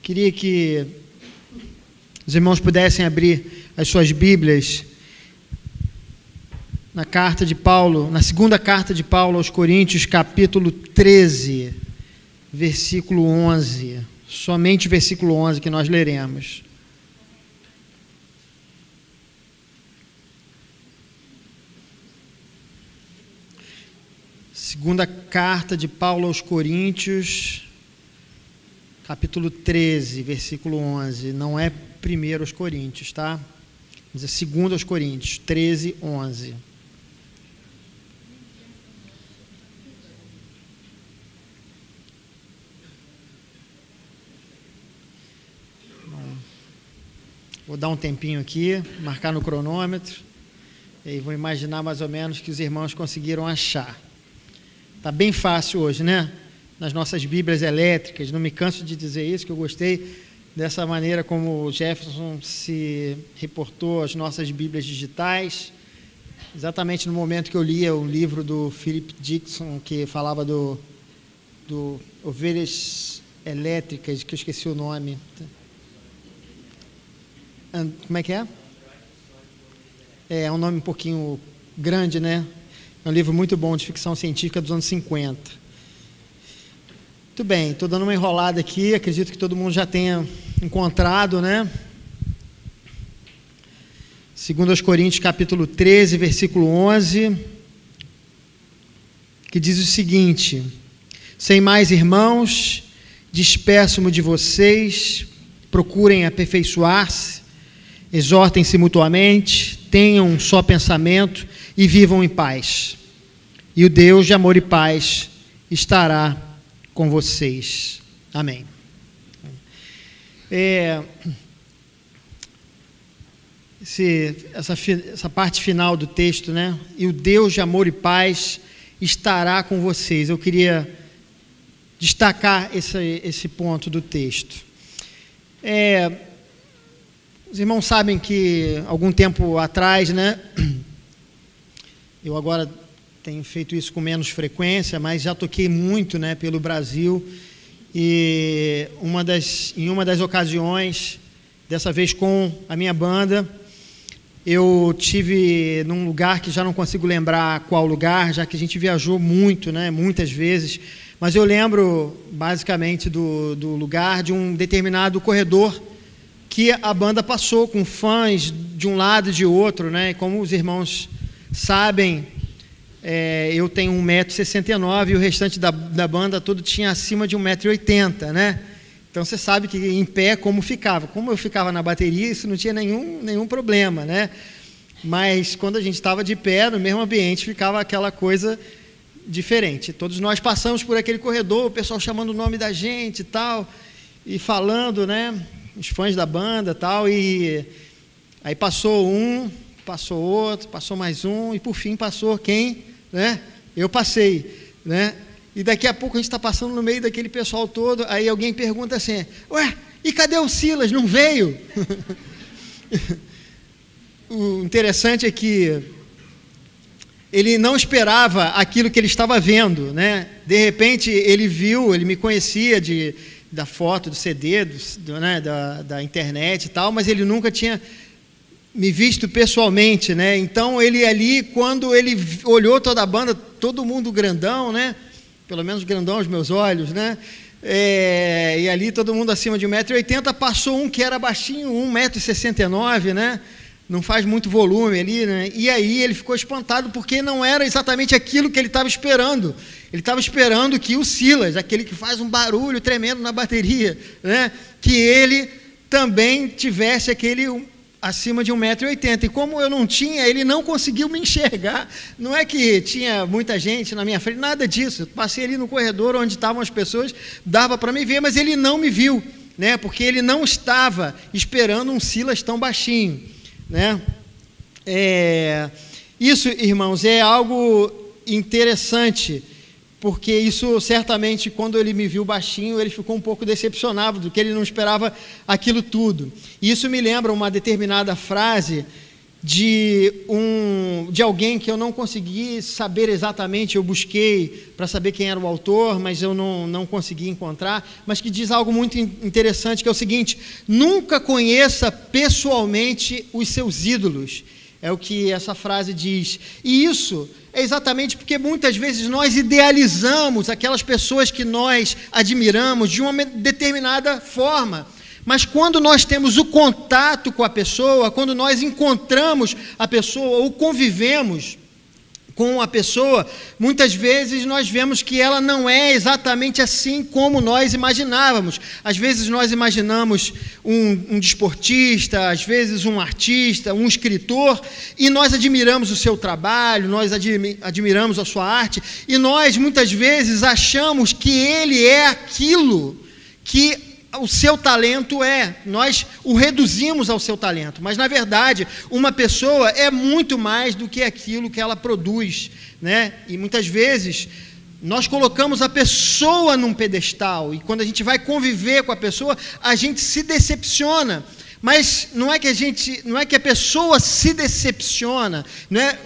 Queria que os irmãos pudessem abrir as suas Bíblias na carta de Paulo, na segunda carta de Paulo aos Coríntios, capítulo 13, versículo 11. Somente o versículo 11 que nós leremos. Segunda carta de Paulo aos Coríntios, capítulo 13, versículo 11. Não é primeiro aos Coríntios, tá? Mas é segundo aos Coríntios, 13, 11. Vou dar um tempinho aqui, marcar no cronômetro, e aí vou imaginar mais ou menos que os irmãos conseguiram achar. Está bem fácil hoje, né? Nas nossas Bíblias elétricas, não me canso de dizer isso, que eu gostei dessa maneira como o Jefferson se reportou às nossas Bíblias digitais, exatamente no momento que eu lia o livro do Philip Dixon, que falava do ovelhas elétricas, que eu esqueci o nome. Como é que é? É um nome um pouquinho grande, né? É um livro muito bom de ficção científica dos anos 50. Muito bem, estou dando uma enrolada aqui, acredito que todo mundo já tenha encontrado, né? 2 Coríntios, capítulo 13, versículo 11, que diz o seguinte: sem mais, irmãos, despeço-me de vocês, procurem aperfeiçoar-se, exortem-se mutuamente, tenham um só pensamento e vivam em paz. E o Deus de amor e paz estará com vocês. Amém. Essa parte final do texto, né? E o Deus de amor e paz estará com vocês. Eu queria destacar esse ponto do texto. Os irmãos sabem que algum tempo atrás, né? Eu agora tenho feito isso com menos frequência, mas já toquei muito, né, pelo Brasil, e em uma das ocasiões, dessa vez com a minha banda, eu tive num lugar que já não consigo lembrar qual lugar, já que a gente viajou muito, né, muitas vezes, mas eu lembro basicamente do lugar, de um determinado corredor que a banda passou com fãs de um lado e de outro, né, e como os irmãos sabem, eu tenho 1,69 m e o restante da banda todo tinha acima de 1,80 m, né? Então você sabe que em pé como ficava. Como eu ficava na bateria, isso não tinha nenhum problema, né? Mas quando a gente estava de pé, no mesmo ambiente, ficava aquela coisa diferente. Todos nós passamos por aquele corredor, o pessoal chamando o nome da gente e tal, e falando, né? Os fãs da banda e tal, e aí passou um, passou outro, passou mais um, e por fim passou quem? Né? Eu passei, né? E daqui a pouco a gente está passando no meio daquele pessoal todo, aí alguém pergunta assim: ué, e cadê o Silas? Não veio? O interessante é que ele não esperava aquilo que ele estava vendo, né? De repente ele viu, ele me conhecia da foto, do CD, né? da internet e tal, mas ele nunca tinha me visto pessoalmente, né? Então ele ali, quando ele olhou toda a banda, todo mundo grandão, né? Pelo menos grandão aos meus olhos, né? E ali todo mundo acima de 1,80 m, passou um que era baixinho, 1,69 m, né? Não faz muito volume ali, né? E aí ele ficou espantado porque não era exatamente aquilo que ele estava esperando. Ele estava esperando que o Silas, aquele que faz um barulho tremendo na bateria, né? Que ele também tivesse aquele acima de 1,80 m, e como eu não tinha, ele não conseguiu me enxergar. Não é que tinha muita gente na minha frente, nada disso. Eu passei ali no corredor onde estavam as pessoas, dava para me ver, mas ele não me viu, né? Porque ele não estava esperando um Silas tão baixinho, né? Isso, irmãos, é algo interessante, porque isso certamente, quando ele me viu baixinho, ele ficou um pouco decepcionado, do que ele não esperava aquilo tudo. E isso me lembra uma determinada frase de alguém que eu não consegui saber exatamente, eu busquei para saber quem era o autor, mas eu não consegui encontrar, mas que diz algo muito interessante, que é o seguinte: nunca conheça pessoalmente os seus ídolos. É o que essa frase diz. E isso é exatamente porque muitas vezes nós idealizamos aquelas pessoas que nós admiramos de uma determinada forma. Mas quando nós temos o contato com a pessoa, quando nós encontramos a pessoa ou convivemos com a pessoa, muitas vezes nós vemos que ela não é exatamente assim como nós imaginávamos. Às vezes nós imaginamos um desportista, às vezes um artista, um escritor, e nós admiramos o seu trabalho, nós admiramos a sua arte, e nós muitas vezes achamos que ele é aquilo que o seu talento é, nós o reduzimos ao seu talento, mas na verdade uma pessoa é muito mais do que aquilo que ela produz, né? E muitas vezes nós colocamos a pessoa num pedestal, e quando a gente vai conviver com a pessoa, a gente se decepciona. Mas não é que a pessoa se decepciona,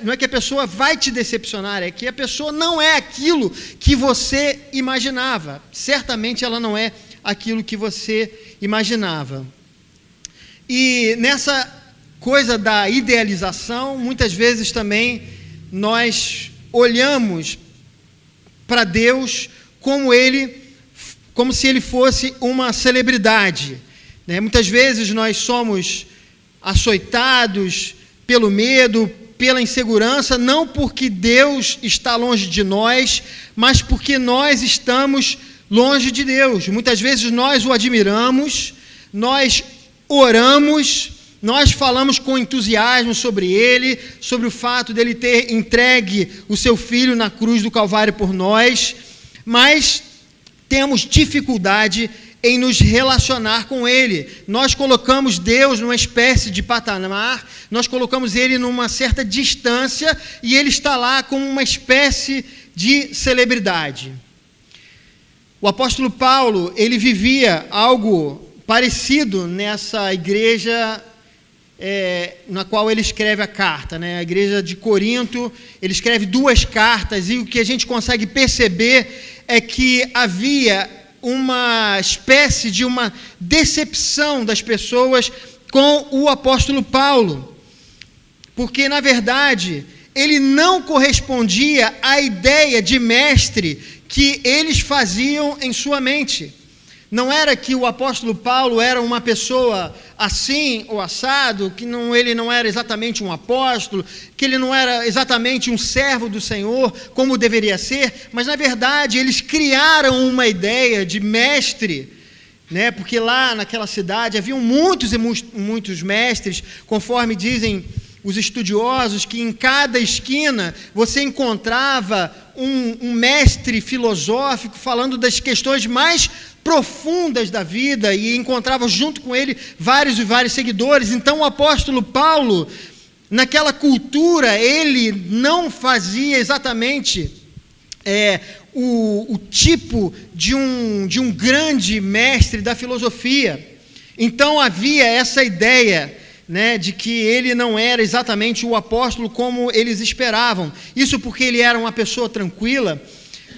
não é que a pessoa vai te decepcionar, é que a pessoa não é aquilo que você imaginava. Certamente ela não é aquilo que você imaginava. E nessa coisa da idealização, muitas vezes também nós olhamos para Deus como se Ele fosse uma celebridade, né? Muitas vezes nós somos açoitados pelo medo, pela insegurança, não porque Deus está longe de nós, mas porque nós estamos longe de Deus. Muitas vezes nós o admiramos, nós oramos, nós falamos com entusiasmo sobre Ele, sobre o fato dele ter entregue o seu Filho na cruz do Calvário por nós, mas temos dificuldade em nos relacionar com Ele. Nós colocamos Deus numa espécie de patamar, nós colocamos Ele numa certa distância, e Ele está lá como uma espécie de celebridade. O apóstolo Paulo, ele vivia algo parecido nessa igreja na qual ele escreve a carta, né? A igreja de Corinto, ele escreve 2 cartas, e o que a gente consegue perceber é que havia uma espécie de uma decepção das pessoas com o apóstolo Paulo, porque, na verdade, ele não correspondia à ideia de mestre que eles faziam em sua mente. Não era que o apóstolo Paulo era uma pessoa assim ou assado, que ele não era exatamente um apóstolo, que ele não era exatamente um servo do Senhor, como deveria ser, mas na verdade eles criaram uma ideia de mestre, né? Porque lá naquela cidade haviam muitos e muitos mestres, conforme dizem os estudiosos, que em cada esquina você encontrava um mestre filosófico falando das questões mais profundas da vida, e encontrava junto com ele vários e vários seguidores. Então o apóstolo Paulo, naquela cultura, ele não fazia exatamente o tipo de um grande mestre da filosofia. Então havia essa ideia, né, de que ele não era exatamente o apóstolo como eles esperavam. Isso porque ele era uma pessoa tranquila,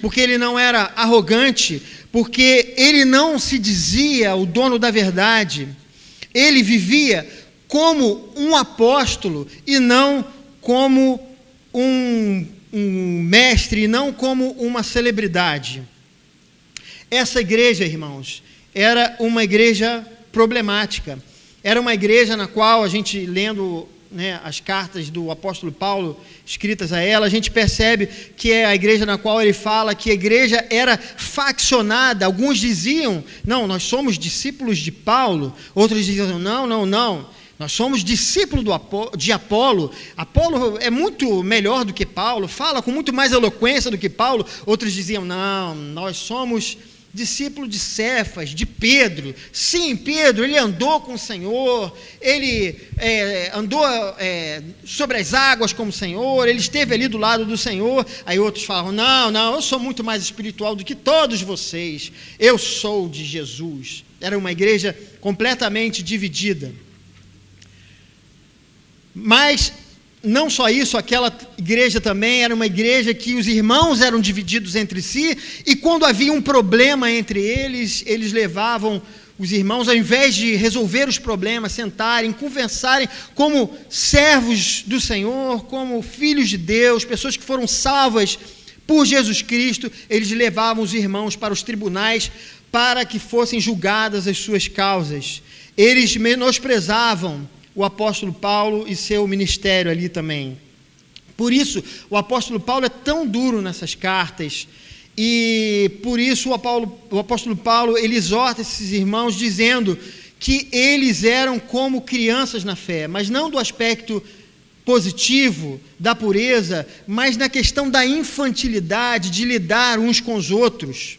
porque ele não era arrogante, porque ele não se dizia o dono da verdade. Ele vivia como um apóstolo e não como um mestre, e não como uma celebridade. Essa igreja, irmãos, era uma igreja problemática. Era uma igreja na qual a gente, lendo, né, as cartas do apóstolo Paulo escritas a ela, a gente percebe que é a igreja na qual ele fala que a igreja era faccionada. Alguns diziam, não, nós somos discípulos de Paulo. Outros diziam, não, nós somos discípulos de Apolo. Apolo é muito melhor do que Paulo, fala com muito mais eloquência do que Paulo. Outros diziam, não, nós somos discípulo de Cefas, de Pedro. Sim, Pedro, ele andou com o Senhor, ele andou sobre as águas como o Senhor, ele esteve ali do lado do Senhor. Aí outros falam, não, eu sou muito mais espiritual do que todos vocês, eu sou de Jesus. Era uma igreja completamente dividida. Mas não só isso, aquela igreja também era uma igreja que os irmãos eram divididos entre si, e quando havia um problema entre eles, eles levavam os irmãos, ao invés de resolver os problemas, sentarem, conversarem como servos do Senhor, como filhos de Deus, pessoas que foram salvas por Jesus Cristo, eles levavam os irmãos para os tribunais para que fossem julgadas as suas causas. Eles menosprezavam o apóstolo Paulo e seu ministério ali também. Por isso, o apóstolo Paulo é tão duro nessas cartas, e por isso o apóstolo Paulo, ele exorta esses irmãos dizendo que eles eram como crianças na fé, mas não do aspecto positivo, da pureza, mas na questão da infantilidade, de lidar uns com os outros.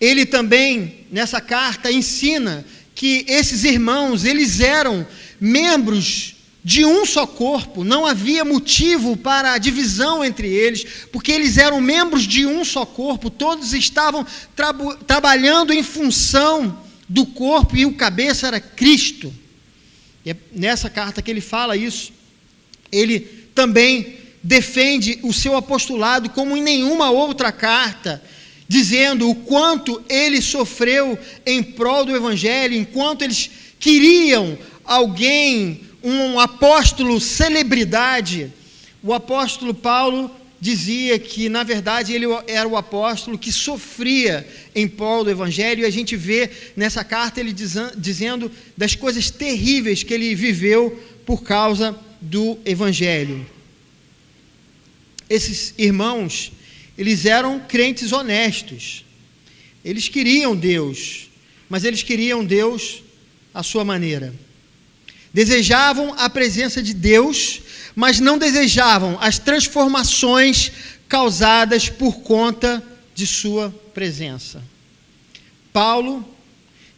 Ele também, nessa carta, ensina que esses irmãos, eles eram membros de um só corpo, não havia motivo para a divisão entre eles, porque eles eram membros de um só corpo, todos estavam trabalhando em função do corpo, e o cabeça era Cristo. E é nessa carta que ele fala isso. Ele também defende o seu apostolado como em nenhuma outra carta, dizendo o quanto ele sofreu em prol do Evangelho, enquanto eles queriam alguém, um apóstolo celebridade. O apóstolo Paulo dizia que, na verdade, ele era o apóstolo que sofria em prol do Evangelho, e a gente vê nessa carta ele dizendo das coisas terríveis que ele viveu por causa do Evangelho. Esses irmãos, eles eram crentes honestos, eles queriam Deus, mas eles queriam Deus à sua maneira. Desejavam a presença de Deus, mas não desejavam as transformações causadas por conta de sua presença. Paulo,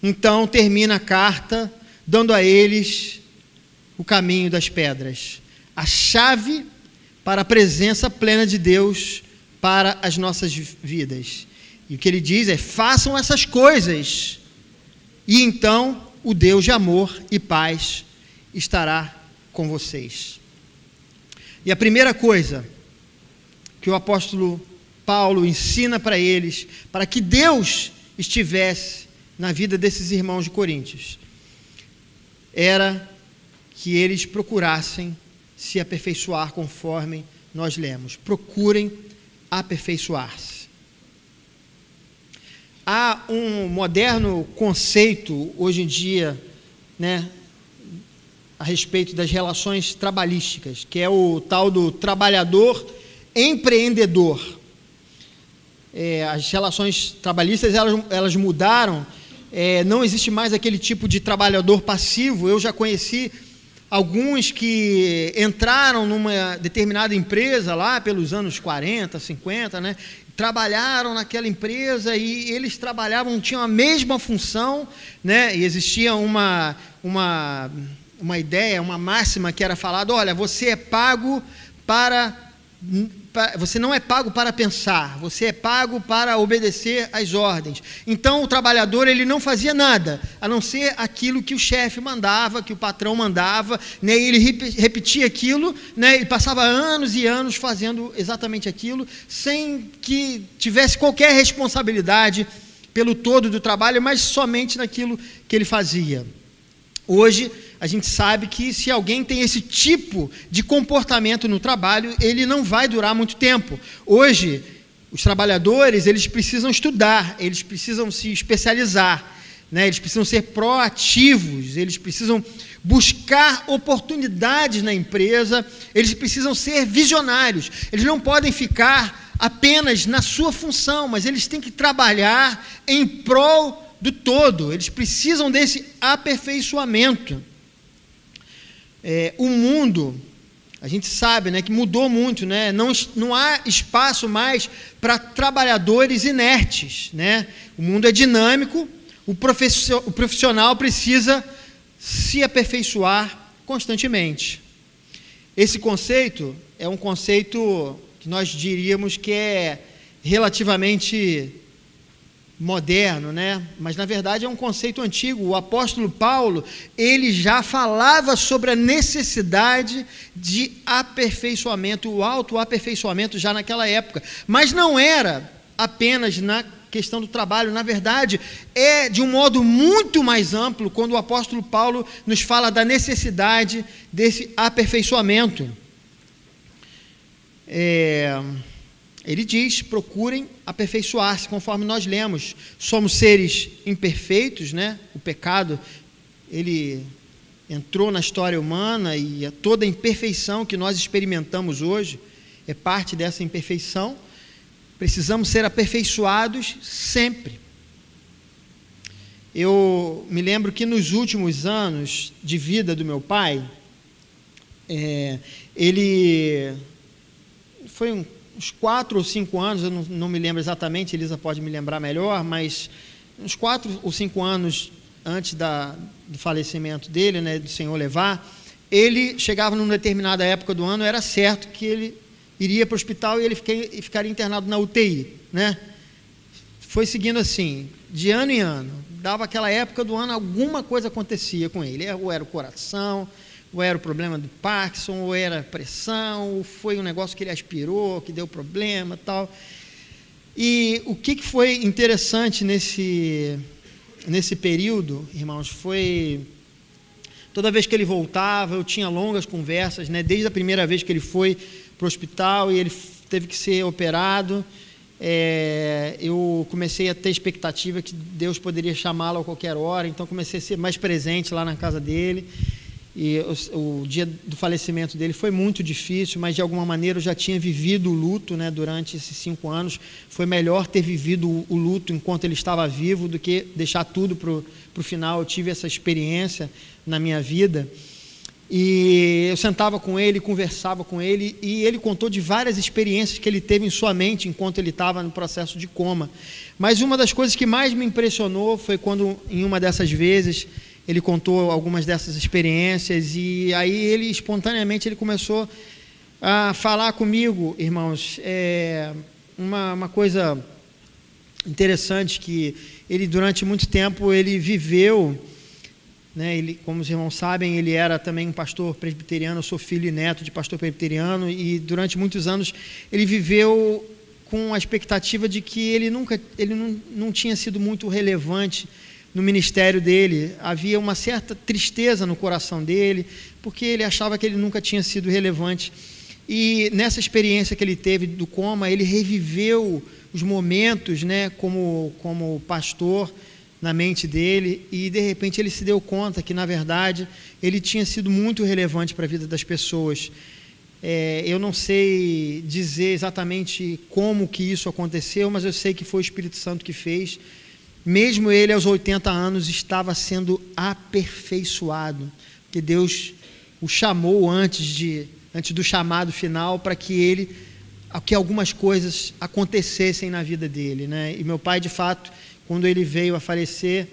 então, termina a carta dando a eles o caminho das pedras, a chave para a presença plena de Deus para as nossas vidas. E o que ele diz é: façam essas coisas, e então o Deus de amor e paz estará com vocês. E a primeira coisa que o apóstolo Paulo ensina para eles, para que Deus estivesse na vida desses irmãos de Coríntios, era que eles procurassem se aperfeiçoar, conforme nós lemos. Procurem aperfeiçoar-se. Há um moderno conceito hoje em dia, a respeito das relações trabalhísticas, que é o tal do trabalhador empreendedor. As relações trabalhistas, elas mudaram, não existe mais aquele tipo de trabalhador passivo. Eu já conheci alguns que entraram numa determinada empresa lá pelos anos 40, 50, trabalharam naquela empresa, e eles tinham a mesma função, e existia uma ideia, uma máxima que era falada: olha, você não é pago para pensar, você é pago para obedecer às ordens. Então o trabalhador, ele não fazia nada a não ser aquilo que o chefe mandava, que o patrão mandava, e ele repetia aquilo, e passava anos e anos fazendo exatamente aquilo, sem que tivesse qualquer responsabilidade pelo todo do trabalho, mas somente naquilo que ele fazia. Hoje, a gente sabe que se alguém tem esse tipo de comportamento no trabalho, ele não vai durar muito tempo. Hoje, os trabalhadores, eles precisam estudar, eles precisam se especializar, eles precisam ser proativos, eles precisam buscar oportunidades na empresa, eles precisam ser visionários, eles não podem ficar apenas na sua função, mas eles têm que trabalhar em prol do todo, eles precisam desse aperfeiçoamento. O mundo, a gente sabe, que mudou muito, não há espaço mais para trabalhadores inertes, O mundo é dinâmico, o profissional precisa se aperfeiçoar constantemente. Esse conceito é um conceito que nós diríamos que é relativamente moderno, né? Mas na verdade é um conceito antigo. O apóstolo Paulo, ele já falava sobre a necessidade de aperfeiçoamento, o autoaperfeiçoamento já naquela época, mas não era apenas na questão do trabalho. Na verdade, é de um modo muito mais amplo quando o apóstolo Paulo nos fala da necessidade desse aperfeiçoamento. Ele diz: procurem aperfeiçoar-se, conforme nós lemos. Somos seres imperfeitos, né? O pecado, ele entrou na história humana, e toda a imperfeição que nós experimentamos hoje é parte dessa imperfeição. Precisamos ser aperfeiçoados sempre. Eu me lembro que nos últimos anos de vida do meu pai, ele foi uns 4 ou 5 anos, eu não me lembro exatamente, Elisa pode me lembrar melhor, mas uns 4 ou 5 anos antes do falecimento dele, né, do Senhor levar, ele chegava numa determinada época do ano, era certo que ele iria para o hospital e ele ficaria internado na UTI, né? Foi seguindo assim, de ano em ano. Dava aquela época do ano, alguma coisa acontecia com ele. Ou era o coração, ou era o problema do Parkinson, ou era a pressão, ou foi um negócio que ele aspirou, que deu problema e tal. E o que foi interessante nesse período, irmãos, foi... Toda vez que ele voltava, eu tinha longas conversas, né? Desde a primeira vez que ele foi para o hospital e ele teve que ser operado, eu comecei a ter expectativa que Deus poderia chamá-lo a qualquer hora, então comecei a ser mais presente lá na casa dele. E o dia do falecimento dele foi muito difícil, mas de alguma maneira eu já tinha vivido o luto, né, durante esses 5 anos. Foi melhor ter vivido o luto enquanto ele estava vivo do que deixar tudo para o final. Eu tive essa experiência na minha vida. E eu sentava com ele, conversava com ele, e ele contou de várias experiências que ele teve em sua mente enquanto ele estava no processo de coma. Mas uma das coisas que mais me impressionou foi quando, em uma dessas vezes, ele contou algumas dessas experiências, e aí ele, espontaneamente, ele começou a falar comigo, irmãos, uma coisa interessante, que ele, durante muito tempo, ele viveu... Né, ele, como os irmãos sabem, ele era também um pastor presbiteriano. Eu sou filho e neto de pastor presbiteriano, e durante muitos anos ele viveu com a expectativa de que ele não tinha sido muito relevante no ministério dele. Havia uma certa tristeza no coração dele, porque ele achava que ele nunca tinha sido relevante. E nessa experiência que ele teve do coma, ele reviveu os momentos, né, como pastor, na mente dele, e de repente ele se deu conta que, na verdade, ele tinha sido muito relevante para a vida das pessoas. Eu não sei dizer exatamente como que isso aconteceu, mas eu sei que foi o Espírito Santo que fez. Mesmo ele, aos 80 anos, estava sendo aperfeiçoado, porque Deus o chamou antes do chamado final, para que algumas coisas acontecessem na vida dele, né? E meu pai, de fato, quando ele veio a falecer,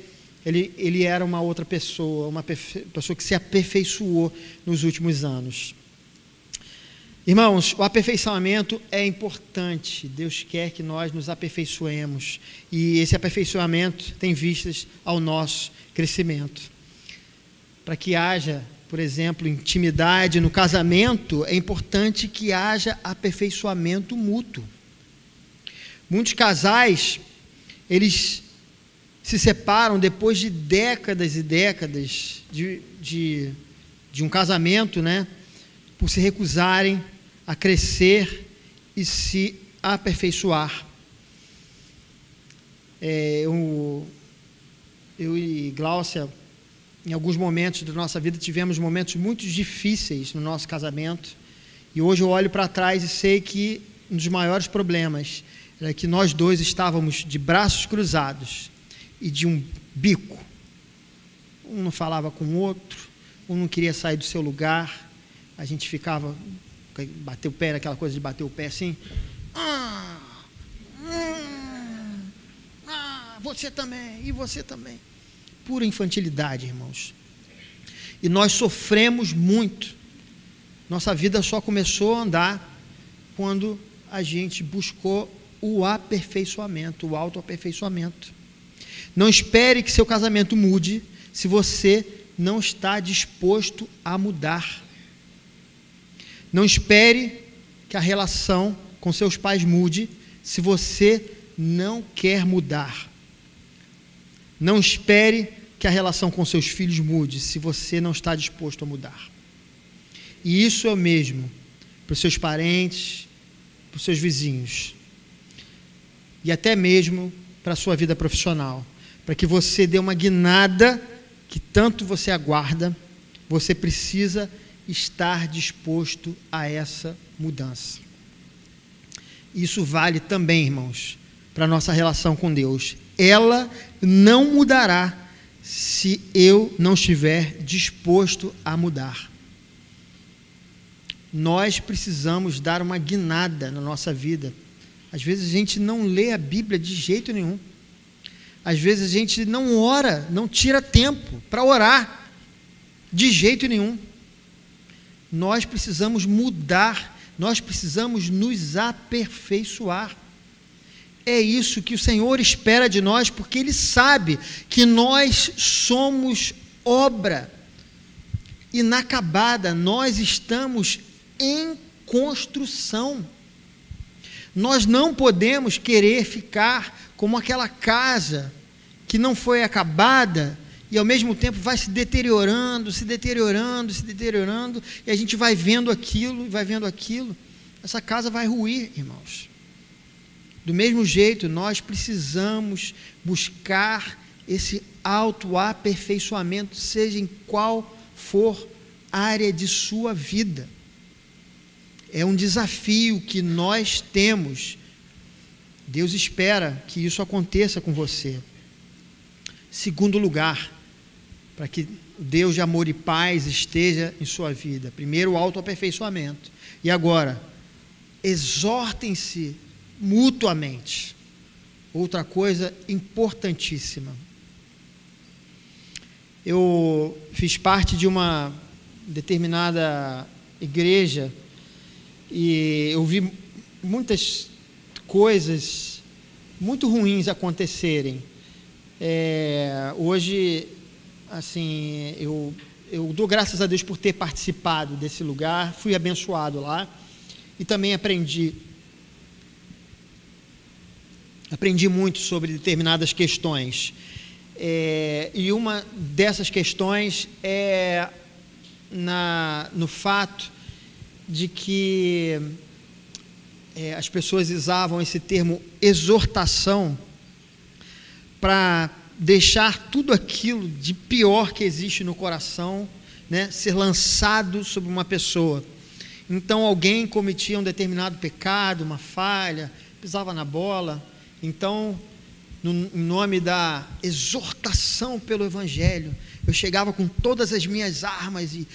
ele era uma outra pessoa, uma pessoa que se aperfeiçoou nos últimos anos. Irmãos, o aperfeiçoamento é importante. Deus quer que nós nos aperfeiçoemos, e esse aperfeiçoamento tem vistas ao nosso crescimento. Para que haja, por exemplo, intimidade no casamento, é importante que haja aperfeiçoamento mútuo. Muitos casais, eles se separam depois de décadas e décadas de um casamento, né, por se recusarem a crescer e se aperfeiçoar. Eu e Gláucia, em alguns momentos da nossa vida, tivemos momentos muito difíceis no nosso casamento, e hoje eu olho para trás e sei que um dos maiores problemas era que nós dois estávamos de braços cruzados e de um bico. Um não falava com o outro, um não queria sair do seu lugar, a gente ficava, bateu o pé, aquela coisa de bater o pé assim, você também, e você também. Pura infantilidade, irmãos. E nós sofremos muito. Nossa vida só começou a andar quando a gente buscou o aperfeiçoamento, o autoaperfeiçoamento. Não espere que seu casamento mude se você não está disposto a mudar. Não espere que a relação com seus pais mude se você não quer mudar. Não espere que a relação com seus filhos mude se você não está disposto a mudar. E isso é o mesmo para os seus parentes, para os seus vizinhos e até mesmo para a sua vida profissional. Para que você dê uma guinada que tanto você aguarda, você precisa estar disposto a essa mudança. Isso vale também, irmãos, para a nossa relação com Deus. Ela não mudará se eu não estiver disposto a mudar. Nós precisamos dar uma guinada na nossa vida. Às vezes a gente não lê a Bíblia de jeito nenhum. Às vezes a gente não ora, não tira tempo para orar de jeito nenhum. Nós precisamos mudar, nós precisamos nos aperfeiçoar. É isso que o Senhor espera de nós, porque Ele sabe que nós somos obra inacabada, nós estamos em construção. Nós não podemos querer ficar como aquela casa que não foi acabada e ao mesmo tempo vai se deteriorando, e a gente vai vendo aquilo, essa casa vai ruir, irmãos. Do mesmo jeito, nós precisamos buscar esse autoaperfeiçoamento, seja em qual for a área de sua vida. É um desafio que nós temos. Deus espera que isso aconteça com você. Segundo lugar, para que o Deus de amor e paz esteja em sua vida. Primeiro, o autoaperfeiçoamento. E agora, exortem-se mutuamente. Outra coisa importantíssima. Eu fiz parte de uma determinada igreja e eu vi muitas coisas muito ruins acontecerem. Hoje, assim, eu dou graças a Deus por ter participado desse lugar, fui abençoado lá e também aprendi muito sobre determinadas questões. E uma dessas questões é no fato de que as pessoas usavam esse termo exortação para deixar tudo aquilo de pior que existe no coração, né, ser lançado sobre uma pessoa. Então alguém cometia um determinado pecado, uma falha, pisava na bola, então em nome da exortação pelo Evangelho, eu chegava com todas as minhas armas e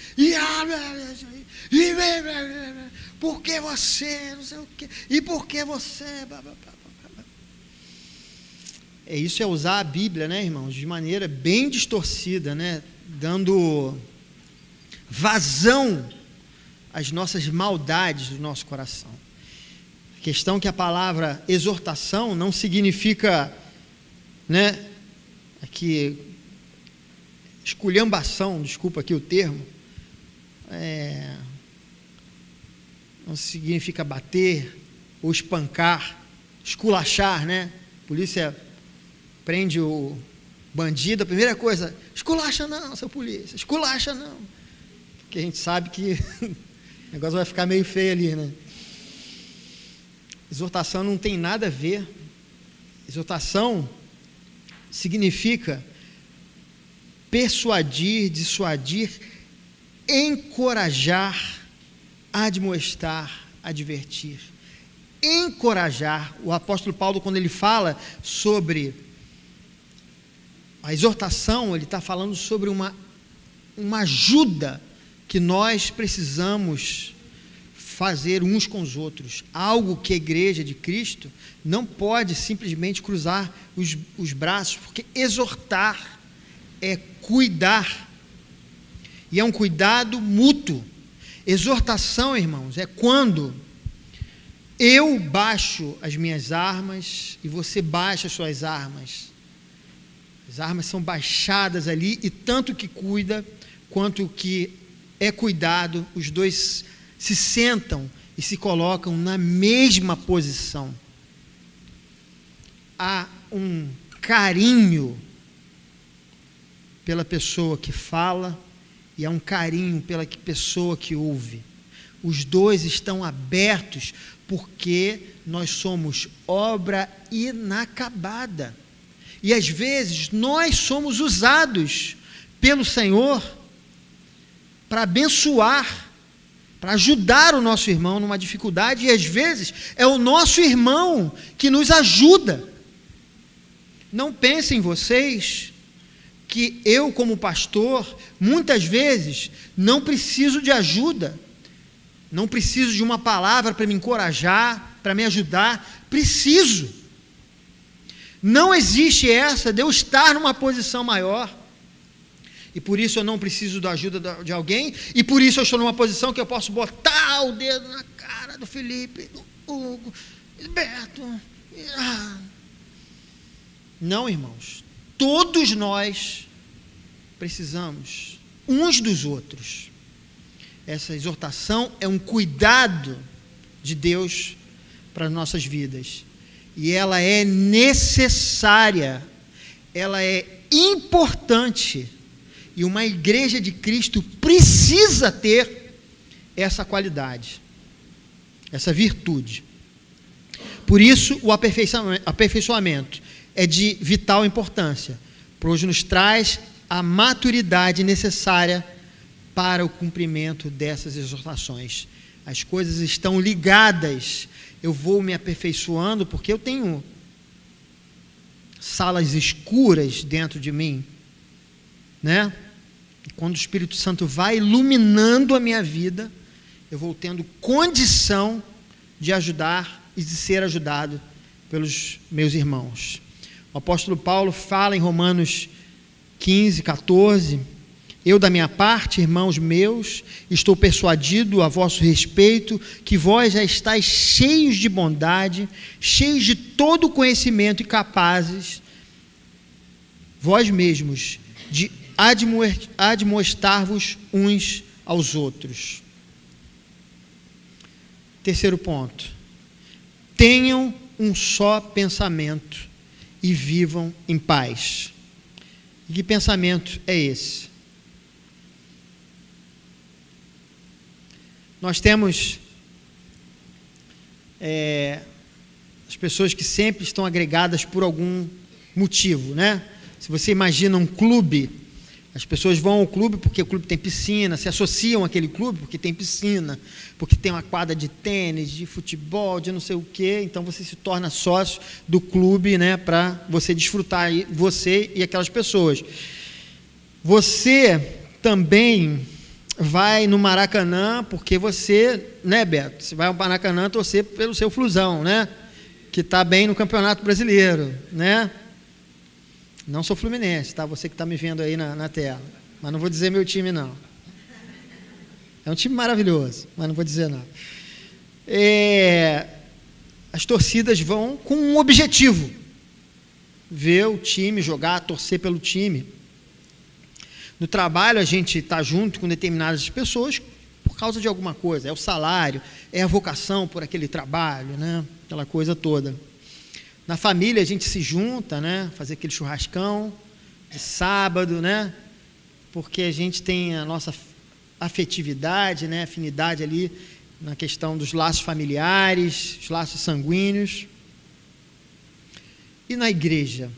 por que você, não sei o quê, e por que você, isso é usar a Bíblia, né, irmãos, de maneira bem distorcida, né, dando vazão às nossas maldades do nosso coração. A questão é que a palavra exortação não significa, né, aqui, esculhambação, desculpa aqui o termo, não significa bater ou espancar, esculachar, né? A polícia prende o bandido, a primeira coisa, esculacha não, seu polícia, esculacha não, porque a gente sabe que o negócio vai ficar meio feio ali, né? Exortação não tem nada a ver. Exortação significa persuadir, dissuadir, encorajar, admoestar, advertir. Encorajar. O apóstolo Paulo, quando ele fala sobre a exortação, ele está falando sobre uma ajuda que nós precisamos fazer uns com os outros, algo que a igreja de Cristo não pode simplesmente cruzar os braços, porque exortar é cuidar, e é um cuidado mútuo. Exortação, irmãos, é quando eu baixo as minhas armas e você baixa as suas armas, As armas são baixadas ali, e tanto o que cuida quanto o que é cuidado, os dois se sentam e se colocam na mesma posição. Há um carinho pela pessoa que fala e há um carinho pela pessoa que ouve. Os dois estão abertos porque nós somos obra inacabada. E às vezes nós somos usados pelo Senhor para abençoar, para ajudar o nosso irmão numa dificuldade, e às vezes é o nosso irmão que nos ajuda. Não pensem vocês que eu, como pastor, muitas vezes não preciso de ajuda, não preciso de uma palavra para me encorajar, para me ajudar. Preciso. Não existe essa de eu estar numa posição maior, e por isso eu não preciso da ajuda de alguém, e por isso eu estou numa posição que eu posso botar o dedo na cara do Felipe, do Hugo, do Beto. Não, irmãos, todos nós precisamos uns dos outros. Essa exortação é um cuidado de Deus para as nossas vidas, e ela é necessária, ela é importante, e uma igreja de Cristo precisa ter essa qualidade, essa virtude. Por isso, o aperfeiçoamento é de vital importância, pois nos traz a maturidade necessária para o cumprimento dessas exortações. As coisas estão ligadas. Eu vou me aperfeiçoando porque eu tenho salas escuras dentro de mim, né? E quando o Espírito Santo vai iluminando a minha vida, eu vou tendo condição de ajudar e de ser ajudado pelos meus irmãos. O apóstolo Paulo fala em Romanos 15, 14: eu, da minha parte, irmãos meus, estou persuadido a vosso respeito que vós já estáis cheios de bondade, cheios de todo conhecimento e capazes, vós mesmos, de admoestar-vos uns aos outros. Terceiro ponto: tenham um só pensamento e vivam em paz. E que pensamento é esse? Nós temos as pessoas que sempre estão agregadas por algum motivo, né? Se você imagina um clube, as pessoas vão ao clube porque o clube tem piscina, se associam àquele clube porque tem piscina, porque tem uma quadra de tênis, de futebol, de não sei o quê. Então você se torna sócio do clube, né, para você desfrutar, você e aquelas pessoas. Você também vai no Maracanã porque você, né, Beto? Você vai ao Maracanã torcer pelo seu Flusão, né? Que está bem no Campeonato Brasileiro, né? Não sou fluminense, tá? Você que está me vendo aí na tela. Mas não vou dizer meu time, não. É um time maravilhoso, mas não vou dizer não. As torcidas vão com um objetivo: ver o time jogar, torcer pelo time. No trabalho, a gente está junto com determinadas pessoas por causa de alguma coisa. É o salário, é a vocação por aquele trabalho, né? Aquela coisa toda. Na família, a gente se junta, né? Fazer aquele churrascão de sábado, né? Porque a gente tem a nossa afetividade, né? Afinidade ali na questão dos laços familiares, os laços sanguíneos. E na igreja?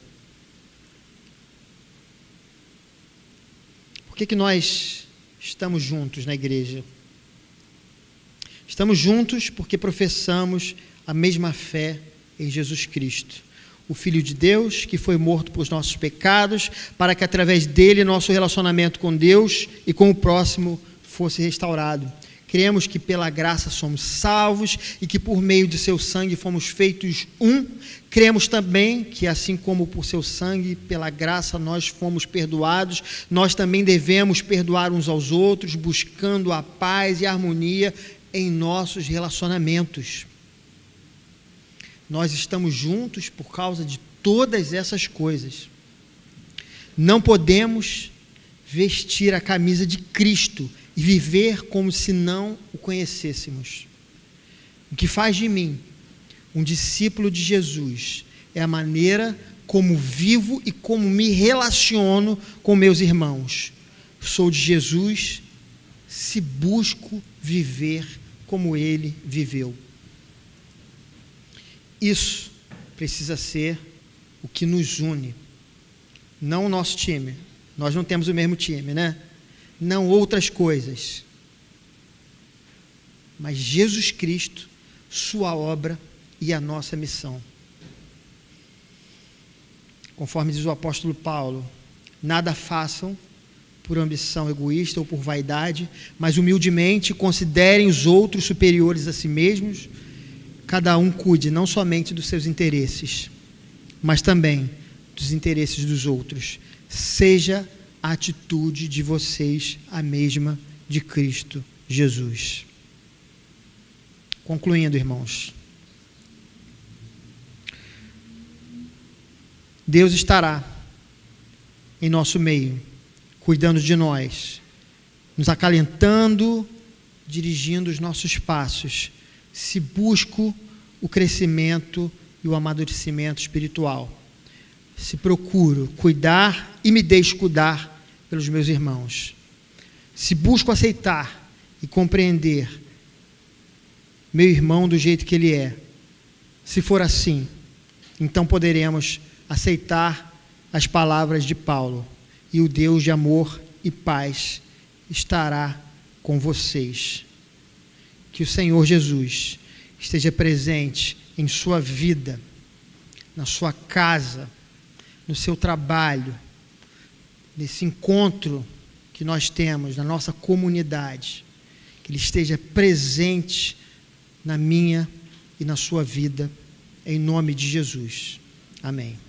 Por que nós estamos juntos na igreja? Estamos juntos porque professamos a mesma fé em Jesus Cristo, o Filho de Deus, que foi morto por nossos pecados, para que através dele nosso relacionamento com Deus e com o próximo fosse restaurado. Cremos que pela graça somos salvos e que por meio de seu sangue fomos feitos um. Cremos também que assim como por seu sangue, pela graça nós fomos perdoados, nós também devemos perdoar uns aos outros, buscando a paz e a harmonia em nossos relacionamentos. Nós estamos juntos por causa de todas essas coisas. Não podemos vestir a camisa de Cristo e viver como se não o conhecêssemos. O que faz de mim um discípulo de Jesus é a maneira como vivo e como me relaciono com meus irmãos. Sou de Jesus se busco viver como ele viveu. Isso precisa ser o que nos une, não o nosso time. Nós não temos o mesmo time, né? Não outras coisas, mas Jesus Cristo, sua obra e a nossa missão. Conforme diz o apóstolo Paulo, nada façam por ambição egoísta ou por vaidade, mas humildemente considerem os outros superiores a si mesmos. Cada um cuide não somente dos seus interesses, mas também dos interesses dos outros. Seja a atitude de vocês a mesma de Cristo Jesus. Concluindo, irmãos, Deus estará em nosso meio, cuidando de nós, nos acalentando, dirigindo os nossos passos, se busco o crescimento e o amadurecimento espiritual, se procuro cuidar e me deixo cuidar pelos meus irmãos, se busco aceitar e compreender meu irmão do jeito que ele é, se for assim, então poderemos aceitar as palavras de Paulo, e o Deus de amor e paz estará com vocês. Que o Senhor Jesus esteja presente em sua vida, na sua casa, no seu trabalho, nesse encontro que nós temos na nossa comunidade, que Ele esteja presente na minha e na sua vida, em nome de Jesus. Amém.